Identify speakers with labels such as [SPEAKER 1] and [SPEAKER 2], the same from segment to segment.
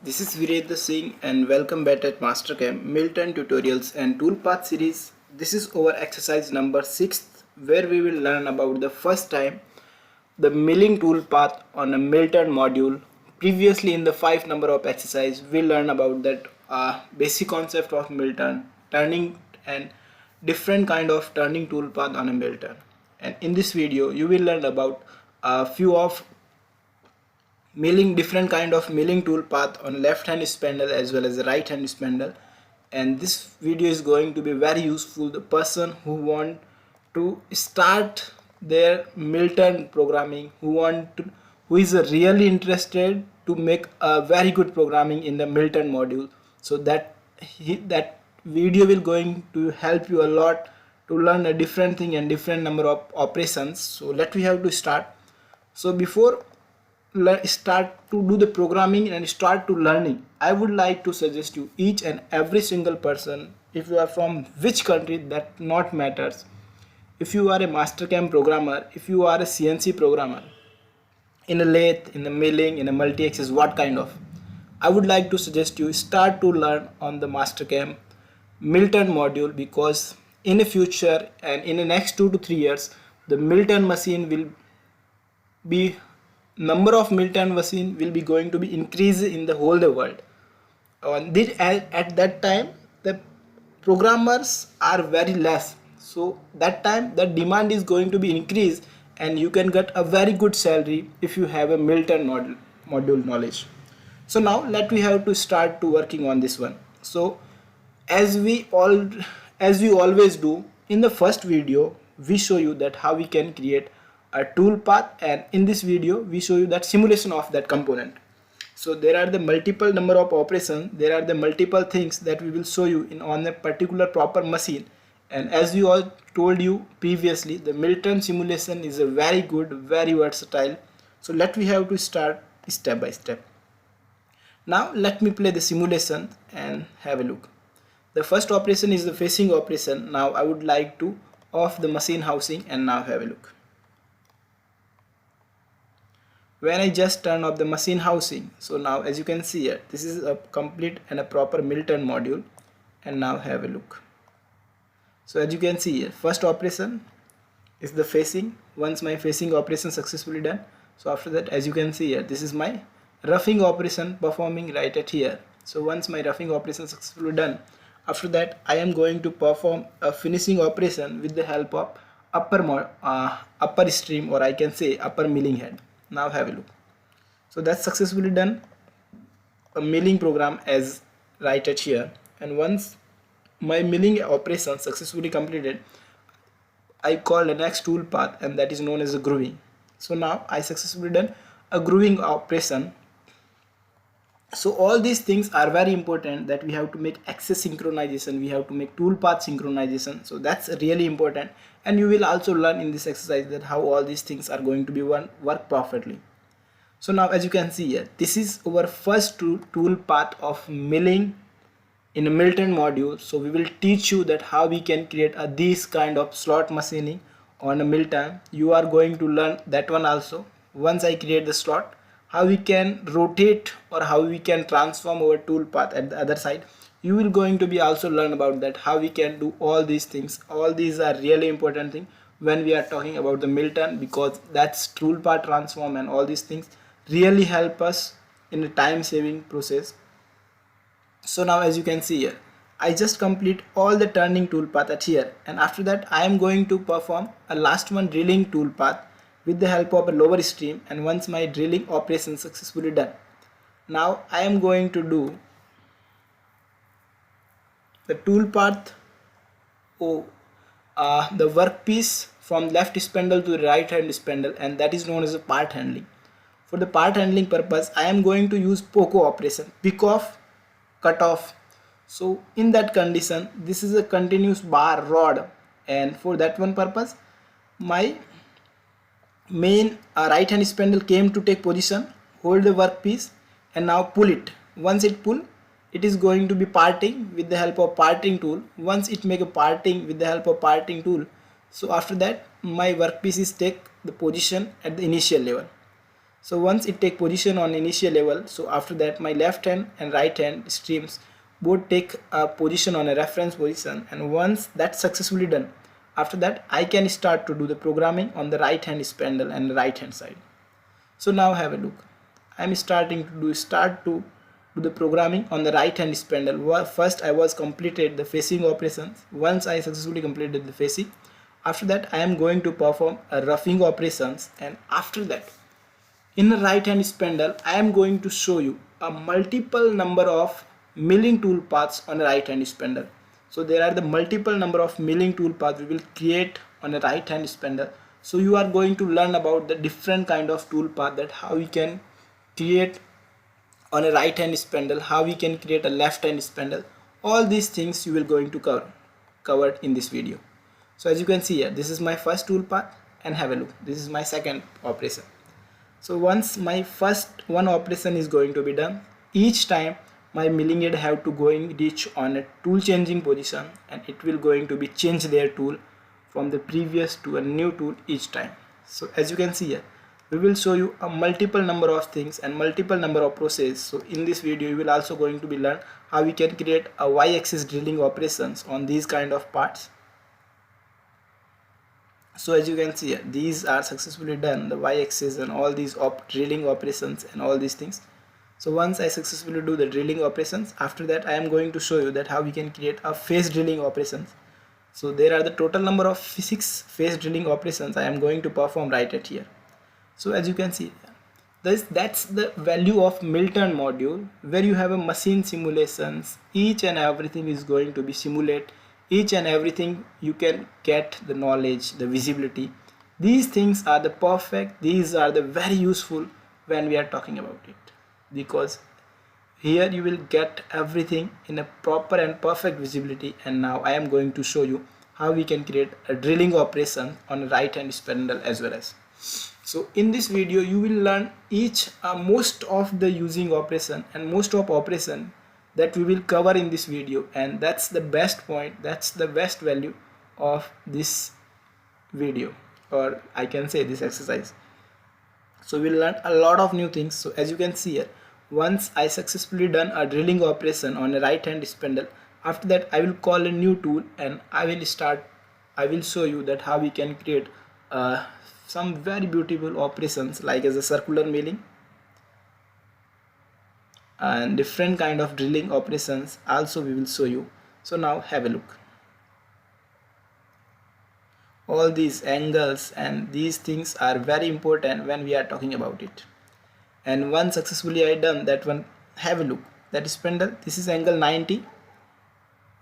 [SPEAKER 1] This is Virender Singh and welcome back at Mastercam Milton Tutorials and Toolpath series. This is our exercise number 6 where we will learn about the first time the milling toolpath on a Milton module. Previously in the 5 number of exercise we learned about that basic concept of Milton, turning and different kind of turning toolpath on a Milton. And in this video you will learn about a few of milling different kind of milling tool path on left hand spindle as well as the right hand spindle, and this video is going to be very useful the person who want to start their Milton programming, who is really interested to make a very good programming in the Milton module. So that video will going to help you a lot to learn a different thing and different number of operations. So let we have to start. So before start to do the programming and start to learning, I would like to suggest you each and every single person, if you are from which country that not matters, if you are a Mastercam programmer, if you are a CNC programmer, in a lathe, in a milling, in a multi-axis, what kind of, I would like to suggest you start to learn on the Mastercam Milton module, because in the future and in the next 2 to 3 years the Milton machine will be number of Milton machine will be going to be increased in the whole the world. At that time the programmers are very less, so that time the demand is going to be increased and you can get a very good salary if you have a Milton module knowledge. So now we have to start to working on this one. So as we always do, in the first video we show you that how we can create a tool path, and in this video we show you that simulation of that component. So there are the multiple number of operations, there are the multiple things that we will show you in on a particular proper machine. And as we all told you previously, the Milton simulation is a very good, very versatile. So we have to start step by step. Now let me play the simulation and have a look. The first operation is the facing operation. Now I would like to off the machine housing and now have a look. When I just turn off the machine housing, so now as you can see here, this is a complete and a proper Milton module, and now have a look. So as you can see here, first operation is the facing. Once my facing operation successfully done, so after that, as you can see here, this is my roughing operation performing right at here. So once my roughing operation successfully done, after that I am going to perform a finishing operation with the help of upper stream, or I can say upper milling head. Now have a look. So that's successfully done a milling program as right at here, and once my milling operation successfully completed, I call the next tool path, and that is known as a grooving. So now I successfully done a grooving operation. So all these things are very important, that we have to make axis synchronization, we have to make tool path synchronization. So that's really important, and you will also learn in this exercise that how all these things are going to be work perfectly. So now as you can see here, this is our first tool path of milling in a Milton module. So we will teach you that how we can create this kind of slot machining on a Milton. You are going to learn that one also. Once I create the slot, how we can rotate or how we can transform our tool path at the other side, you will going to be also learn about that how we can do all these things. All these are really important thing when we are talking about the Milton, because that's tool path transform, and all these things really help us in a time saving process. So now as you can see here, I just complete all the turning tool path at here, and after that I am going to perform a last one drilling tool path with the help of a lower stream. And once my drilling operation successfully done, now I am going to do the tool path the workpiece from left spindle to the right hand spindle, and that is known as a part handling. For the part handling purpose, I am going to use POCO operation, pick off, cut off. So in that condition, this is a continuous bar rod, and for that one purpose my main right hand spindle came to take position, hold the workpiece, and now pull it. Once it pull, it is going to be parting with the help of parting tool. Once it make a parting with the help of parting tool, so after that my workpiece is take the position at the initial level. So once it take position on initial level, so after that my left hand and right hand streams both take a position on a reference position, and once that's successfully done, after that I can start to do the programming on the right hand spindle and the right hand side. So now have a look. I'm starting to do the programming on the right hand spindle. First I was completed the facing operations. Once I successfully completed the facing, after that I am going to perform a roughing operations, and after that in the right hand spindle I am going to show you a multiple number of milling tool paths on the right hand spindle. So there are the multiple number of milling tool paths we will create on the right hand spindle. So you are going to learn about the different kind of tool path, that how we can create on a right hand spindle, how we can create a left hand spindle. All these things you will going to covered in this video. So as you can see here, this is my first tool path, and have a look, this is my second operation. So once my first one operation is going to be done, each time my milling head have to going reach on a tool changing position, and it will going to be change their tool from the previous to a new tool each time. So as you can see here, we will show you a multiple number of things and multiple number of processes. So in this video you will also going to be learn how we can create a y-axis drilling operations on these kind of parts. So as you can see here, these are successfully done, the y-axis and all these drilling operations and all these things. So once I successfully do the drilling operations, after that I am going to show you that how we can create a face drilling operations. So there are the total number of 6 face drilling operations I am going to perform right at here. So as you can see, that's the value of mill turn module, where you have a machine simulations. Each and everything is going to be simulate. Each and everything you can get the knowledge, the visibility. These things are the perfect, these are the very useful when we are talking about it, because here you will get everything in a proper and perfect visibility. And now I am going to show you how we can create a drilling operation on a right hand spindle as well as. So in this video you will learn most of the using operation and most of operation that we will cover in this video, and that's the best point, that's the best value of this video, or I can say this exercise. So we'll learn a lot of new things. So as you can see here, once I successfully done a drilling operation on a right hand spindle, after that I will call a new tool, and I will show you that how we can create some very beautiful operations like as a circular milling and different kind of drilling operations also we will show you. So now have a look. All these angles and these things are very important when we are talking about it. And once successfully I done that one, have a look, that spindle, this is angle 90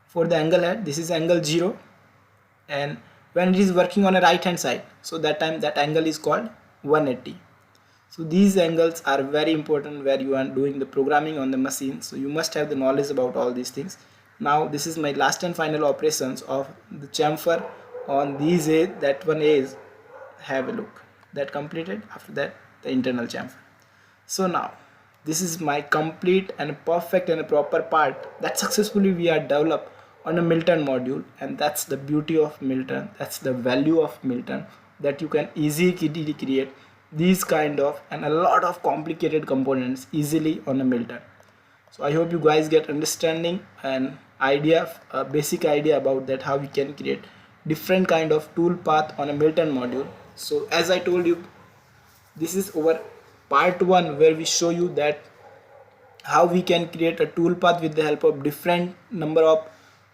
[SPEAKER 1] for the angle head, this is angle 0, and when it is working on a right hand side, so that time that angle is called 180. So these angles are very important where you are doing the programming on the machine, so you must have the knowledge about all these things. Now this is my last and final operations of the chamfer on these edge. That one is, have a look, that completed. After that the internal chamfer. So now this is my complete and perfect and a proper part that successfully we are developed on a mill turn module, and that's the beauty of mill turn, that's the value of mill turn, that you can easily create these kind of and a lot of complicated components easily on a mill turn. So I hope you guys get understanding and idea, a basic idea about that how we can create different kind of tool path on a mill turn module. So as I told you, this is our part 1 where we show you that how we can create a tool path with the help of different number of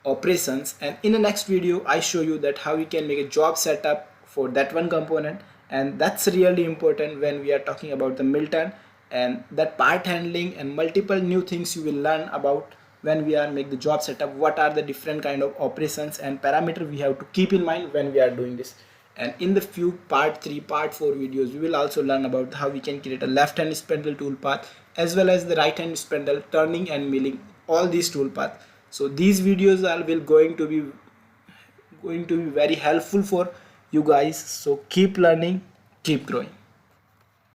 [SPEAKER 1] operations, and in the next video I show you that how we can make a job setup for that one component, and that's really important when we are talking about the mill turn, and that part handling and multiple new things you will learn about when we are make the job setup. What are the different kind of operations and parameter we have to keep in mind when we are doing this. And in the few part 3, part 4 videos we will also learn about how we can create a left hand spindle tool path as well as the right hand spindle turning and milling, all these tool paths. So these videos are going to be very helpful for you guys. So keep learning, keep growing.